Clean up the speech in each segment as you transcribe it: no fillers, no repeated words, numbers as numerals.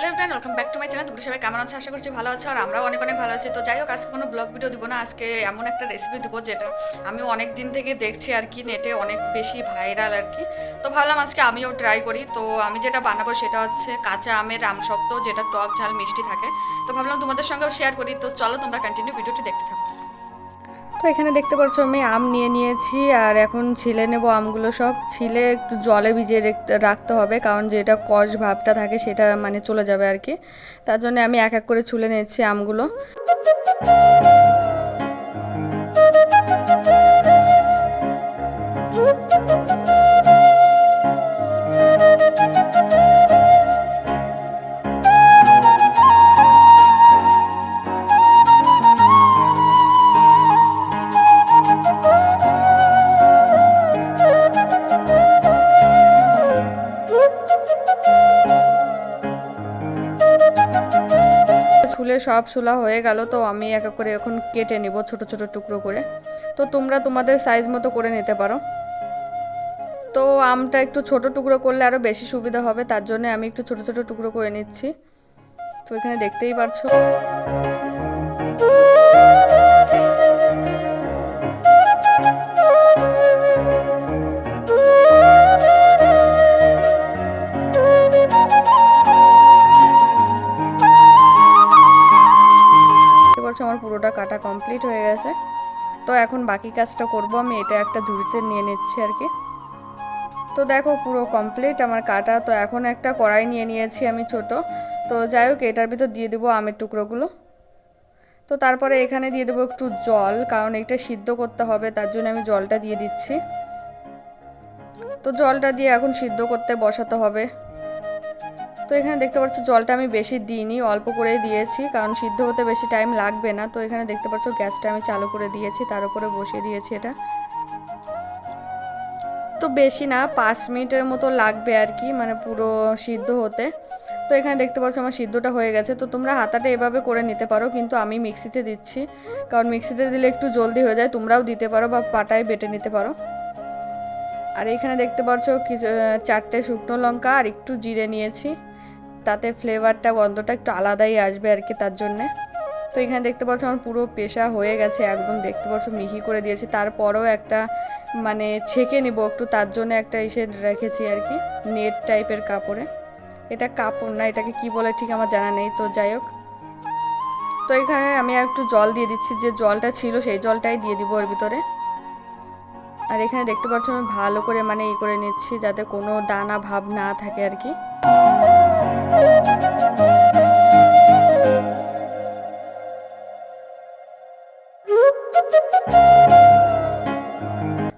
Hello everyone, welcome back to my channel. তোমরা সবাই কেমন আছো? আশা করছি ভালো আছো, আর আমরাও অনেক অনেক ভালো আছি। তো যাই হোক, আজকে কোনো ব্লগ ভিডিও দিব না, আজকে এমন একটা রেসিপি দিব যেটা আমি অনেক দিন থেকে দেখছি আর কি, নেটে অনেক বেশি ভাইরাল আর কি। তো ভাবলাম আজকে আমিও ট্রাই করি। তো আমি যেটা বানাবো সেটা হচ্ছে কাঁচা আমের আমসত্ত্ব, যেটা টক ঝাল মিষ্টি থাকে। তো ভাবলাম তোমাদের সঙ্গেও শেয়ার করি। তো চলো তোমরা কন্টিনিউ ভিডিওটি দেখতে থাকো। তো এখানে দেখতে পাচ্ছ আমি আম নিয়ে নিয়েছি, আর এখন ছিলে নেব আমগুলো। সব ছিলে একটু জলে ভিজিয়ে রাখতে হবে, কারণ যেটা কষ ভাবটা থাকে সেটা মানে চলে যাবে আর কি। তার জন্য আমি এক এক করে ছুলে নিচ্ছি আমগুলো। ছুলে সব ছুলা হয়ে গেল। তো আমি এক এক করে এখন কেটে নিব ছোট ছোট টুকরো করে। তো তোমরা তোমাদের সাইজ মতো করে নিতে পারো। তো আমটা একটু ছোট টুকরো করলে আরও বেশি সুবিধা হবে, তার জন্য আমি একটু ছোট ছোট টুকরো করে নিচ্ছি। তো এখানে দেখতেই পারছো। আমার পুরোটা কাটা কমপ্লিট হয়ে গেছে। তো এখন বাকি কাজটা করব আমি। এটা একটা ঝুড়িতে নিয়ে নিচ্ছি আর কি। তো দেখো পুরো কমপ্লিট আমার কাটা। তো এখন একটা কড়াই নিয়ে নিয়েছি আমি ছোট। তো যাই হোক, এটার ভিতর দিয়ে দেবো আমের টুকরোগুলো। তো তারপরে এখানে দিয়ে দেবো একটু জল, কারণ এটা সিদ্ধ করতে হবে, তার জন্য আমি জলটা দিয়ে দিচ্ছি। তো জলটা দিয়ে এখন সিদ্ধ করতে বসাতে হবে। তো এখানে দেখতে পাচ্ছ জলটা আমি বেশি দিইনি, অল্প করেই দিয়েছি, কারণ সিদ্ধ হতে বেশি টাইম লাগবে না। তো এখানে দেখতে পাচ্ছ গ্যাসটা আমি চালু করে দিয়েছি, তার উপরে বসিয়ে দিয়েছি এটা। তো বেশি না, 5 মিনিটের মতো লাগবে আর কি, মানে পুরো সিদ্ধ হতে। তো এখানে দেখতে পাচ্ছ আমার সিদ্ধটা হয়ে গেছে। তো তোমরা হাতাটা এভাবে করে নিতে পারো, কিন্তু আমি মিক্সিতে দিচ্ছি, কারণ মিক্সিতে দিলে একটু জলদি হয়ে যায়। তোমরাও দিতে পারো বা পাটায় বেটে নিতে পারো। আর এখানে দেখতে পাচ্ছ কিছু 4টে শুকনো লঙ্কা আর একটু জিরে নিয়েছি, তাতে ফ্লেভারটা গন্ধটা একটু আলাদাই আসবে আর কি, তার জন্যে। তো এখানে দেখতে পাচ্ছ আমার পুরো পেশা হয়ে গেছে একদম, দেখতে পাচ্ছ মিহি করে দিয়েছি। তারপরেও একটা মানে ছেঁকে নিব একটু, তার জন্য একটা এসে রেখেছি আর কি, নেট টাইপের কাপড়ে। এটা কাপড় না, এটাকে কি বলে ঠিক আমার জানা নেই। তো যাই হোক, তো এখানে আমি একটু জল দিয়ে দিচ্ছি, যে জলটা ছিল সেই জলটাই দিয়ে দিব ওর ভিতরে। আর এখানে দেখতে পাচ্ছ আমি ভালো করে মানে ই করে নিচ্ছি, যাতে কোনো দানা ভাব না থাকে আর কি।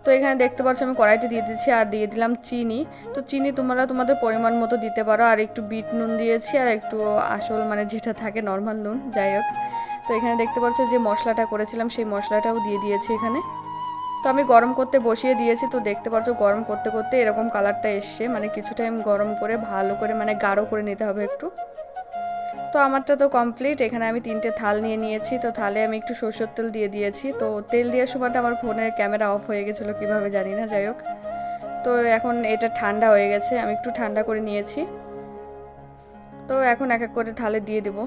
তো এখানে দেখতে পাচ্ছ আমি কড়াইতে দিয়ে দিচ্ছি, আর দিয়ে দিলাম চিনি। তো চিনি তোমরা তোমাদের পরিমাণ মতো দিতে পারো। আর একটু বিট নুন দিয়েছি, আর একটু আসল মানে যেটা থাকে নর্মাল নুন, যাই হোক। তো এখানে দেখতে পাচ্ছ যে মশলাটা করেছিলাম সেই মশলাটাও দিয়ে দিয়েছি এখানে। তো আমি গরম করতে বসিয়ে দিয়েছি। তো দেখতে পাচ্ছ গরম করতে করতে এরকম কালারটা এসছে, মানে কিছু টাইম গরম করে ভালো করে মানে গাঢ় করে নিতে হবে একটু। তো আমারটা তো কমপ্লিট। এখানে আমি 3টে থাল নিয়ে নিয়েছি। তো থালে আমি একটু সরষের তেল দিয়ে দিয়েছি। তো তেল দেওয়ার সময়টা আমার ফোনের ক্যামেরা অফ হয়ে গেছিলো, কীভাবে জানি না, যাই হোক। তো এখন এটা ঠান্ডা হয়ে গেছে, আমি একটু ঠান্ডা করে নিয়েছি। তো এখন এক এক করে থালে দিয়ে দেবো।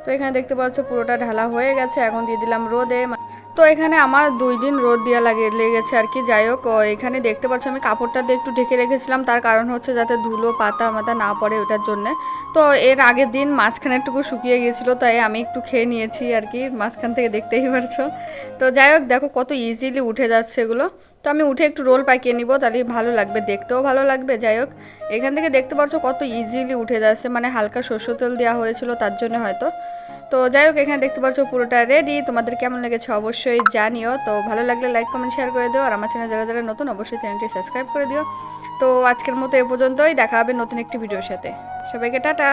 তো এখানে দেখতে পাচ্ছ পুরোটা ঢালা হয়ে গেছে, এখন দিয়ে দিলাম রোদে। তো এখানে আমার 2 দিন রোদ দেওয়া লেগেছে আর কি। যাই হোক, এখানে দেখতে পাচ্ছ আমি কাপড়টা দিয়ে একটু ঢেকে রেখেছিলাম, তার কারণ হচ্ছে যাতে ধুলো পাতা মাথা না পড়ে, ওটার জন্যে। তো এর আগের দিন মাঝখানে একটুকু শুকিয়ে গিয়েছিলো, তাই আমি একটু খেয়ে নিয়েছি আর কি, মাঝখান থেকে দেখতেই পারছো। তো যাই হোক, দেখো কত ইজিলি উঠে যাচ্ছে এগুলো। তো আমি উঠে একটু রোল পাকিয়ে নিব, তাহলে ভালো লাগবে, দেখতেও ভালো লাগবে। যাই হোক, এখান থেকে দেখতে পাচ্ছ কত ইজিলি উঠে যাচ্ছে, মানে হালকা সরষের তেল দেওয়া হয়েছিল তার জন্য হয়তো। তো যাই হোক, এখানে দেখতে পাচ্ছ পুরোটা রেডি। তোমাদের কেমন লেগেছে অবশ্যই জানিও। তো ভালো লাগলে লাইক কমেন্ট শেয়ার করে দিও, আর আমার চ্যানেল যারা যারা নতুন অবশ্যই চ্যানেলটি সাবস্ক্রাইব করে দিও। তো আজকের মতো এ পর্যন্তই, দেখা হবে নতুন একটি ভিডিওর সাথে। সবাইকে টাটা।